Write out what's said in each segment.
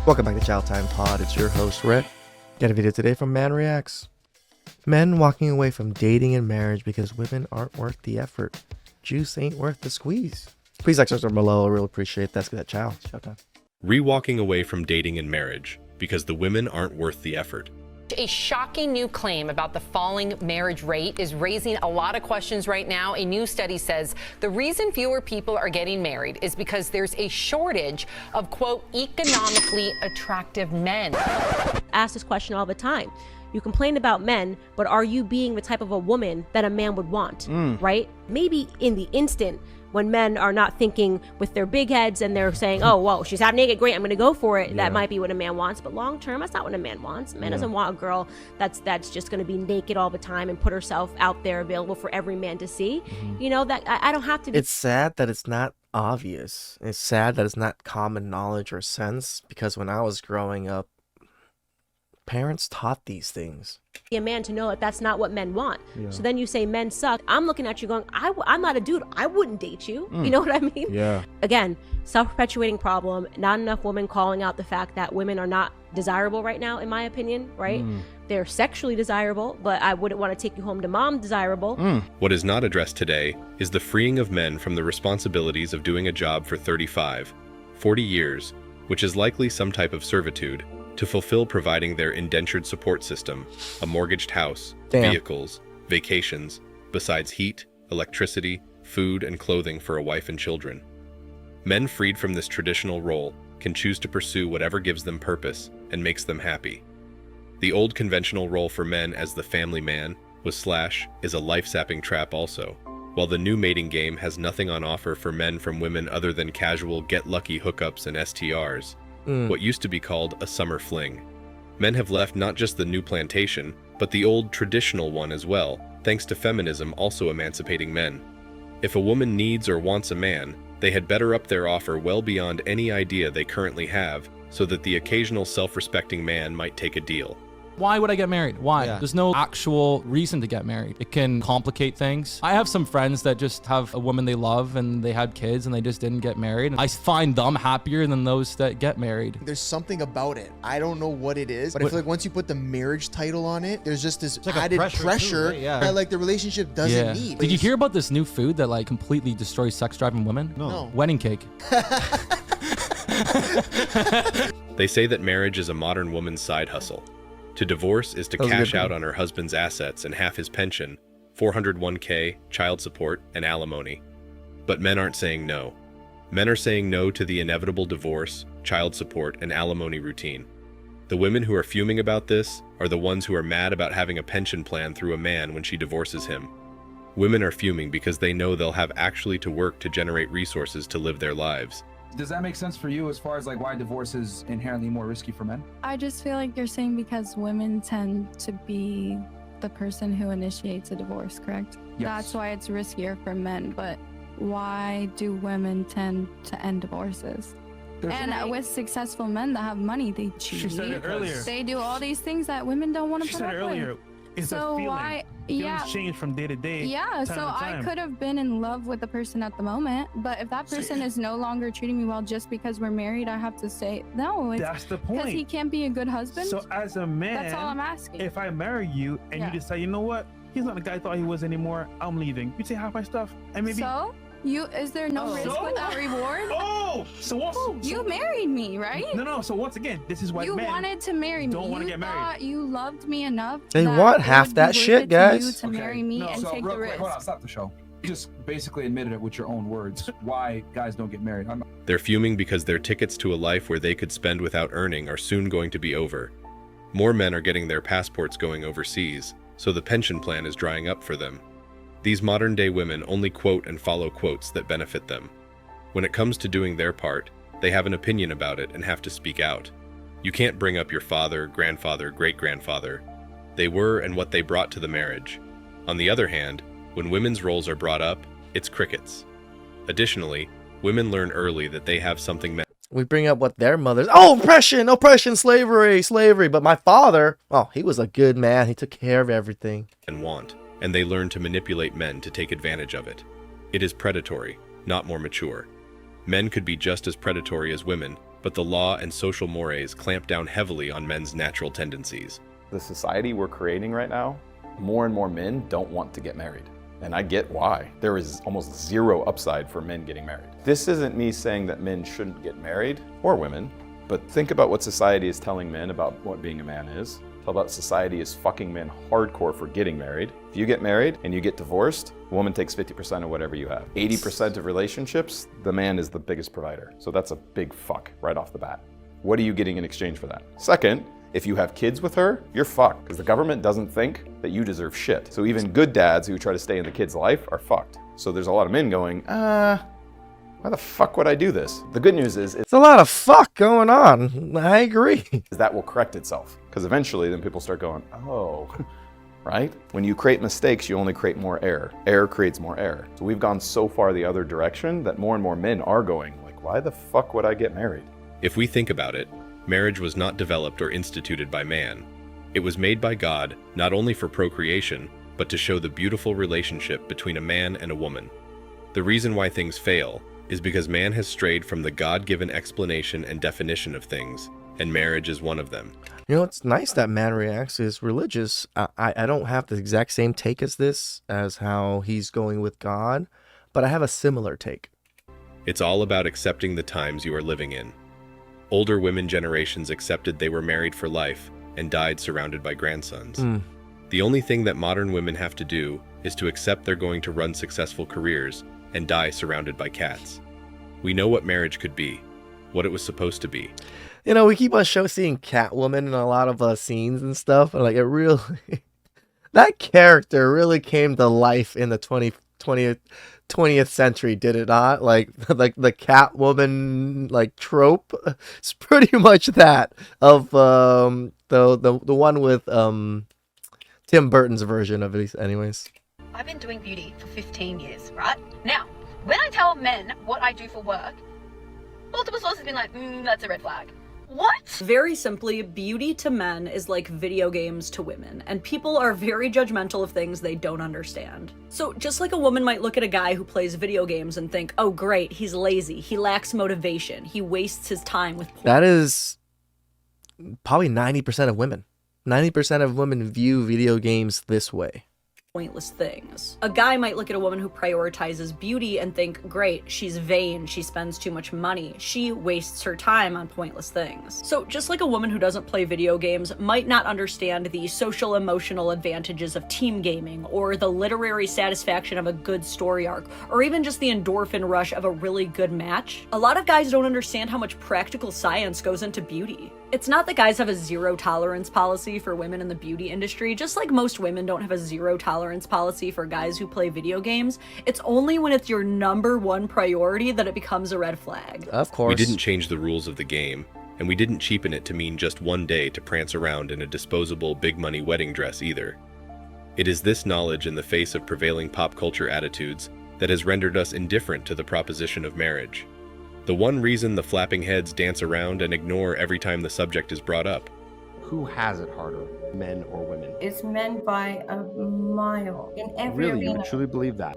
Welcome back to TheChowTimePod. It's your host, Rhett. Got a video today from Man Reacts. Men walking away from dating and marriage because women aren't worth the effort. Juice ain't worth the squeeze. Please like, subscribe below. I really appreciate that. Let's get that chow. Showtime. Re-walking away from dating and marriage because the women aren't worth the effort. A shocking new claim about the falling marriage rate is raising a lot of questions right now. A new study says the reason fewer people are getting married is because there's a shortage of, quote, economically attractive men. Ask this question all the time. You complain about men, but are you being the type of a woman that a man would want, right? Maybe in the instant when men are not thinking with their big heads and they're saying, oh, well, she's half naked, great, I'm gonna go for it. That might be what a man wants, but long term, that's not what a man wants. A man doesn't want a girl that's just gonna be naked all the time and put herself out there available for every man to see. You know, that I don't have to be. It's sad that it's not obvious. It's sad that it's not common knowledge or sense, because when I was growing up, parents taught these things. A man to know that that's not what men want. So then you say men suck. I'm looking at you going, I'm not a dude. I wouldn't date you. You know what I mean? Yeah. Again, self-perpetuating problem. Not enough women calling out the fact that women are not desirable right now, in my opinion, right? They're sexually desirable, but I wouldn't want to take you home to mom desirable. What is not addressed today is the freeing of men from the responsibilities of doing a job for 35, 40 years, which is likely some type of servitude, to fulfill providing their indentured support system, a mortgaged house, vehicles, vacations, besides heat, electricity, food, and clothing for a wife and children. Men freed from this traditional role can choose to pursue whatever gives them purpose and makes them happy. The old conventional role for men as the family man is a life-sapping trap also, while the new mating game has nothing on offer for men from women other than casual get-lucky hookups and STRs. What used to be called a summer fling. Men have left not just the new plantation, but the old traditional one as well, thanks to feminism also emancipating men. If a woman needs or wants a man, they had better up their offer well beyond any idea they currently have, so that the occasional self-respecting man might take a deal. Why would I get married? Why? There's no actual reason to get married. It can complicate things. I have some friends that just have a woman they love and they had kids and they just didn't get married. I find them happier than those that get married. There's something about it. I don't know what it is, but I feel like once you put the marriage title on it, there's just this like added pressure too, right? that like the relationship doesn't need. Did you hear about this new food that like completely destroys sex drive in women? No. Wedding cake. They say that marriage is a modern woman's side hustle. To divorce is to cash out on her husband's assets and half his pension, 401k, child support, and alimony. But men aren't saying no. Men are saying no to the inevitable divorce, child support, and alimony routine. The women who are fuming about this are the ones who are mad about having a pension plan through a man when she divorces him. Women are fuming because they know they'll have actually to work to generate resources to live their lives. Does that make sense for you as far as like why divorce is inherently more risky for men? I just feel like you're saying because women tend to be the person who initiates a divorce, correct? Yes. That's why it's riskier for men, but why do women tend to end divorces? With successful men that have money, they cheat. She said it earlier. They do all these things that women don't want to put up with. She said it earlier. It's a feeling. Feelings change from day to day. Yeah, so I could have been in love with the person at the moment, but if that person is no longer treating me well just because we're married, I have to say no. That's the point. Because he can't be a good husband. So as a man, that's all I'm asking. If I marry you and you decide, you know what, he's not the guy I thought he was anymore, I'm leaving. You take half my stuff and maybe. So is there no risk without reward? So what? You married me, right? No. So once again, this is why you wanted to marry me. Don't want to get married. You loved me enough. They want half that shit, guys. To marry me and so take the risk. Hold on, stop the show. You just basically admitted it with your own words. Why guys don't get married? They're fuming because their tickets to a life where they could spend without earning are soon going to be over. More men are getting their passports going overseas, so the pension plan is drying up for them. These modern-day women only quote and follow quotes that benefit them. When it comes to doing their part, they have an opinion about it and have to speak out. You can't bring up your father, grandfather, great-grandfather. They were and what they brought to the marriage. On the other hand, when women's roles are brought up, it's crickets. Additionally, women learn early that they have something We bring up what their mothers, oppression, slavery. But my father, he was a good man. He took care of everything. and want, and they learn to manipulate men to take advantage of it. It is predatory, not more mature. Men could be just as predatory as women, but the law and social mores clamp down heavily on men's natural tendencies. The society we're creating right now, more and more men don't want to get married. And I get why. There is almost zero upside for men getting married. This isn't me saying that men shouldn't get married, or women, but think about what society is telling men about what being a man is. Tell about society is fucking men hardcore for getting married. If you get married and you get divorced, a woman takes 50% of whatever you have. 80% of relationships, the man is the biggest provider. So that's a big fuck right off the bat. What are you getting in exchange for that? Second, if you have kids with her, you're fucked, because the government doesn't think that you deserve shit. So even good dads who try to stay in the kid's life are fucked. So there's a lot of men going, why the fuck would I do this? The good news is It's a lot of fuck going on. I agree. that will correct itself, because eventually then people start going, oh, right? When you create mistakes, you only create more error. Error creates more error. So we've gone so far the other direction that more and more men are going like, why the fuck would I get married? If we think about it, marriage was not developed or instituted by man. It was made by God not only for procreation, but to show the beautiful relationship between a man and a woman. The reason why things fail is because man has strayed from the God-given explanation and definition of things, and marriage is one of them. You know, it's nice that Man Reacts is religious. I don't have the exact same take as how he's going with God, but I have a similar take. It's all about accepting the times you are living in. Older women generations accepted they were married for life and died surrounded by grandsons. The only thing that modern women have to do is to accept they're going to run successful careers and die surrounded by cats. We know what marriage could be, what it was supposed to be. You know, we keep on seeing Catwoman in a lot of scenes and stuff, and like it really, that character really came to life in the 20th century, did it not? Like the Catwoman like trope, it's pretty much that of the one with Tim Burton's version of it, anyways. I've been doing beauty for 15 years, right? Now, when I tell men what I do for work, multiple sources have been like, that's a red flag. What? Very simply, beauty to men is like video games to women, and people are very judgmental of things they don't understand. So just like a woman might look at a guy who plays video games and think, oh great, he's lazy, he lacks motivation, he wastes his time with porn. That is probably 90% of women. 90% of women view video games this way. Pointless things. A guy might look at a woman who prioritizes beauty and think, great, she's vain, she spends too much money, she wastes her time on pointless things. So just like a woman who doesn't play video games might not understand the social emotional advantages of team gaming, or the literary satisfaction of a good story arc, or even just the endorphin rush of a really good match, a lot of guys don't understand how much practical science goes into beauty. It's not that guys have a zero tolerance policy for women in the beauty industry, just like most women don't have a zero tolerance policy for guys who play video games. It's only when it's your #1 priority that it becomes a red flag. Of course. We didn't change the rules of the game, and we didn't cheapen it to mean just one day to prance around in a disposable big money wedding dress either. It is this knowledge in the face of prevailing pop culture attitudes that has rendered us indifferent to the proposition of marriage. The one reason the flapping heads dance around and ignore every time the subject is brought up. Who has it harder, men or women? It's men by a mile in every arena. Really, you truly believe that?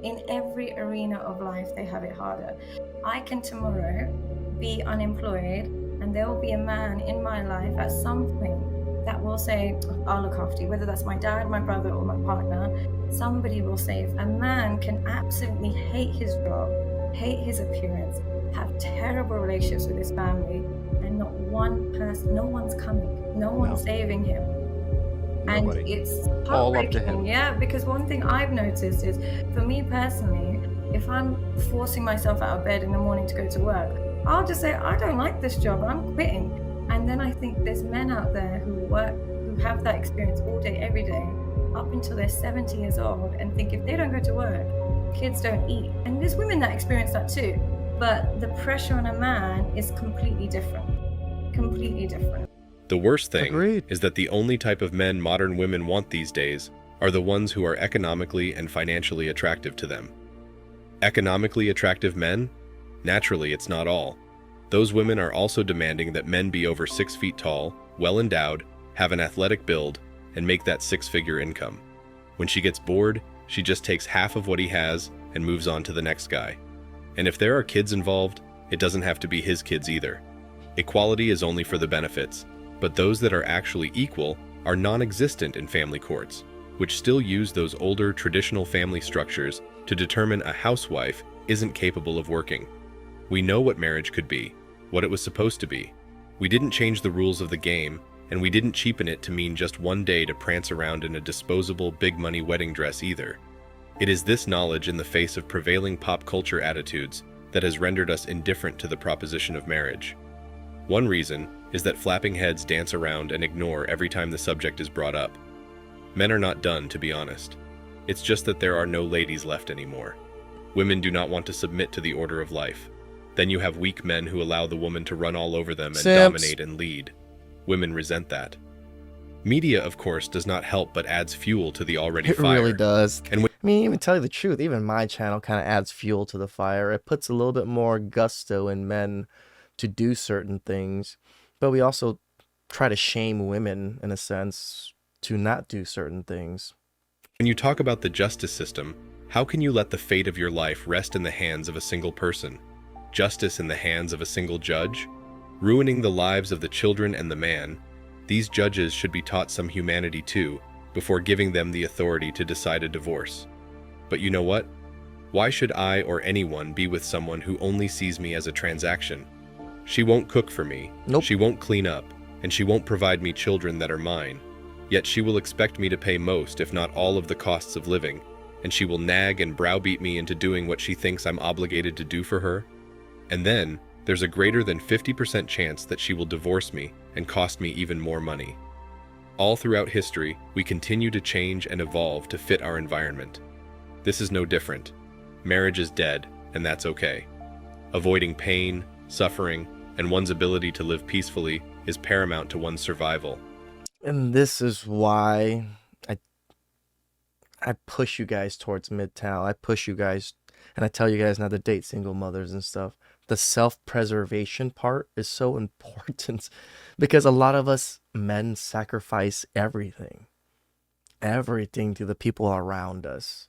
In every arena of life, they have it harder. I can tomorrow be unemployed, and there will be a man in my life at some point that will say, I'll look after you, whether that's my dad, my brother, or my partner. Somebody will say, if a man can absolutely hate his job, hate his appearance, have terrible relationships with his family, and not one person, no one's coming, no one's saving him. Nobody. And it's all up to him. Yeah, because one thing I've noticed is, for me personally, if I'm forcing myself out of bed in the morning to go to work, I'll just say, I don't like this job, I'm quitting. And then I think there's men out there who have that experience all day, every day, up until they're 70 years old, and think if they don't go to work, kids don't eat. And there's women that experience that too. But the pressure on a man is completely different. Completely different. The worst thing is that the only type of men modern women want these days are the ones who are economically and financially attractive to them. Economically attractive men? Naturally, it's not all. Those women are also demanding that men be over 6 feet tall, well endowed, have an athletic build, and make that 6-figure income. When she gets bored, she just takes half of what he has and moves on to the next guy. And if there are kids involved, It doesn't have to be his kids either. Equality is only for the benefits, but those that are actually equal are non-existent in family courts, which still use those older traditional family structures to determine a housewife isn't capable of working. We know what marriage could be, what it was supposed to be. We didn't change the rules of the game, and we didn't cheapen it to mean just one day to prance around in a disposable big money wedding dress either. It is this knowledge in the face of prevailing pop culture attitudes that has rendered us indifferent to the proposition of marriage. One reason is that flapping heads dance around and ignore every time the subject is brought up. Men are not done, to be honest. It's just that there are no ladies left anymore. Women do not want to submit to the order of life. Then you have weak men who allow the woman to run all over them and dominate and lead. Women resent that. Media, of course, does not help but adds fuel to the already fire. It really does. And I mean, even tell you the truth, even my channel kind of adds fuel to the fire. It puts a little bit more gusto in men to do certain things, but we also try to shame women, in a sense, to not do certain things. When you talk about the justice system, how can you let the fate of your life rest in the hands of a single person? Justice in the hands of a single judge? Ruining the lives of the children and the man, these judges should be taught some humanity too, before giving them the authority to decide a divorce. But you know what? Why should I or anyone be with someone who only sees me as a transaction? She won't cook for me, she won't clean up, and she won't provide me children that are mine. Yet she will expect me to pay most, if not all, of the costs of living, and she will nag and browbeat me into doing what she thinks I'm obligated to do for her. And then, there's a greater than 50% chance that she will divorce me and cost me even more money. All throughout history, we continue to change and evolve to fit our environment. This is no different. Marriage is dead, and that's okay. Avoiding pain, suffering, and one's ability to live peacefully is paramount to one's survival. And this is why I push you guys towards Midtown. I push you guys, and I tell you guys not to date single mothers and stuff. The self-preservation part is so important because a lot of us men sacrifice everything to the people around us.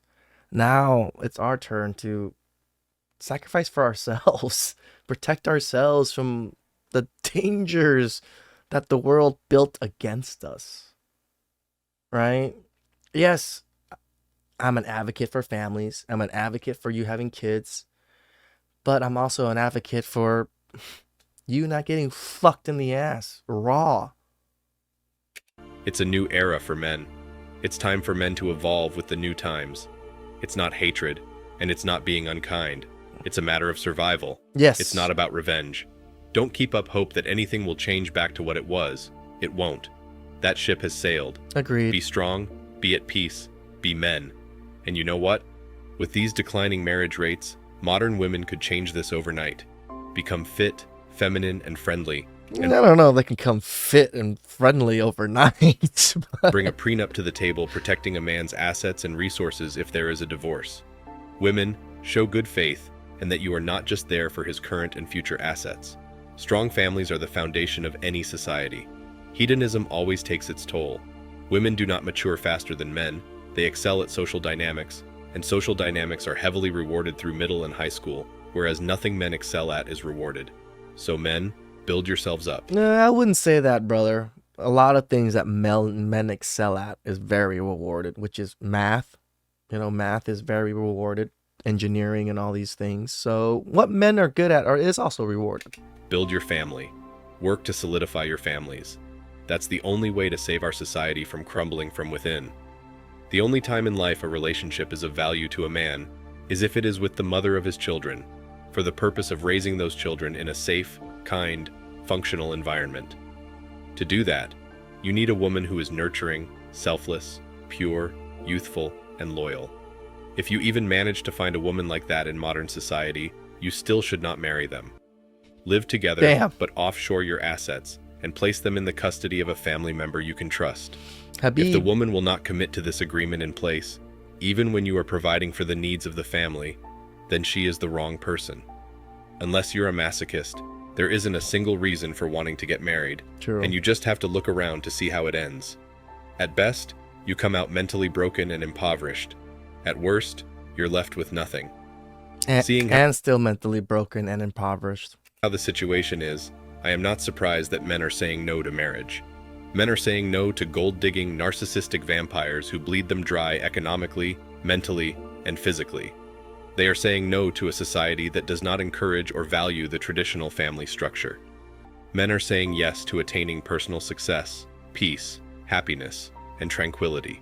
Now it's our turn to sacrifice for ourselves, protect ourselves from the dangers that the world built against us, right? Yes, I'm an advocate for families. I'm an advocate for you having kids. But I'm also an advocate for you not getting fucked in the ass, raw. It's a new era for men. It's time for men to evolve with the new times. It's not hatred, and it's not being unkind. It's a matter of survival. Yes. It's not about revenge. Don't keep up hope that anything will change back to what it was. It won't. That ship has sailed. Agreed. Be strong, be at peace, be men. And you know what? With these declining marriage rates, modern women could change this overnight. Become fit, feminine, and friendly. And I don't know if they can come fit and friendly overnight. Bring a prenup to the table protecting a man's assets and resources if there is a divorce. Women, show good faith and that you are not just there for his current and future assets. Strong families are the foundation of any society. Hedonism always takes its toll. Women do not mature faster than men. They excel at social dynamics, and social dynamics are heavily rewarded through middle and high school, whereas nothing men excel at is rewarded. So men, build yourselves up. No, I wouldn't say that, brother. A lot of things that men excel at is very rewarded, which is math. You know, math is very rewarded. Engineering and all these things. So what men are good at is also rewarded. Build your family. Work to solidify your families. That's the only way to save our society from crumbling from within. The only time in life a relationship is of value to a man is if it is with the mother of his children, for the purpose of raising those children in a safe, kind, functional environment. To do that, you need a woman who is nurturing, selfless, pure, youthful, and loyal. If you even manage to find a woman like that in modern society, you still should not marry them. Live together, but offshore your assets and place them in the custody of a family member you can trust. If the woman will not commit to this agreement in place, even when you are providing for the needs of the family, then she is the wrong person. Unless you're a masochist, there isn't a single reason for wanting to get married, and you just have to look around to see how it ends. At best, you come out mentally broken and impoverished. At worst, you're left with nothing. And still mentally broken and impoverished. How the situation is, I am not surprised that men are saying no to marriage. Men are saying no to gold-digging, narcissistic vampires who bleed them dry economically, mentally, and physically. They are saying no to a society that does not encourage or value the traditional family structure. Men are saying yes to attaining personal success, peace, happiness, and tranquility.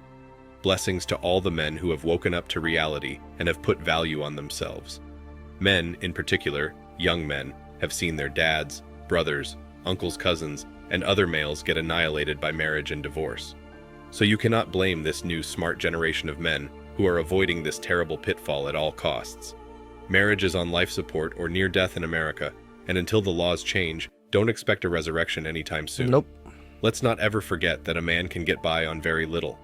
Blessings to all the men who have woken up to reality and have put value on themselves. Men, in particular, young men, have seen their dads, brothers, uncles, cousins, and other males get annihilated by marriage and divorce. So you cannot blame this new smart generation of men who are avoiding this terrible pitfall at all costs. Marriage is on life support or near death in America, and until the laws change, don't expect a resurrection anytime soon. Nope. Let's not ever forget that a man can get by on very little.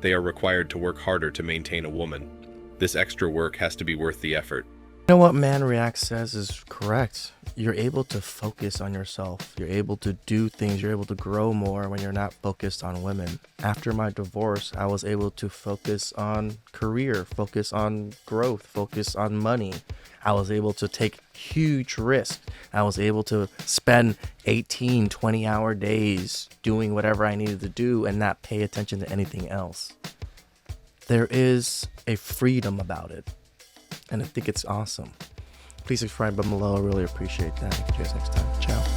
They are required to work harder to maintain a woman. This extra work has to be worth the effort. You know what Man Reacts says is correct. You're able to focus on yourself. You're able to do things. You're able to grow more when you're not focused on women. After my divorce, I was able to focus on career, focus on growth, focus on money. I was able to take huge risks. I was able to spend 18, 20-hour days doing whatever I needed to do and not pay attention to anything else. There is a freedom about it. And I think it's awesome. Please subscribe below. I really appreciate that. See you guys next time. Ciao.